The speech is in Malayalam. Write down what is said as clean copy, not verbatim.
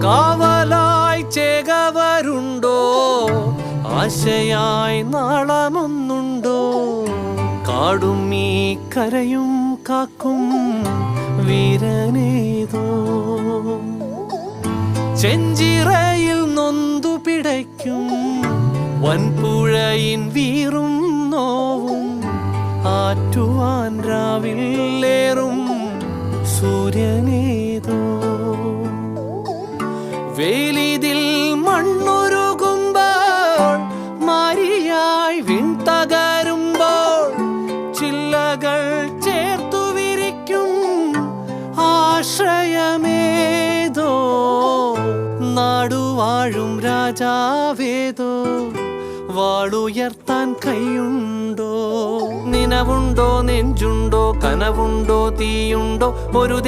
കാവലായി ചേകവരുണ്ടോ, ആശയായി നാളമൊന്നുണ്ടോ? കാടും ഈ കരയും കാക്കും വീരനേതോ. ചെഞ്ചിറയിൽ നൊന്തു പിടയ്ക്കും വൻപുഴയിൻ വീറും നോവും, ആറ്റുവാൻ രാവിലേറും സൂര്യനേതോ. വേലിതിൽ മണ്ണുരുകുമ്പോൾ, മാരിയായി വിൺതകരുമ്പോൾ, ചില്ലകൾ ചേർത്തു വിരിക്കും ആശ്രയമേതോ. നാടുവാഴും രാജാവേതോ, വാളുയർത്താൻ കൈയുണ്ടോ? നിനവുണ്ടോ, നെഞ്ചുണ്ടോ, കനവുണ്ടോ, തീയുണ്ടോ? ഒരു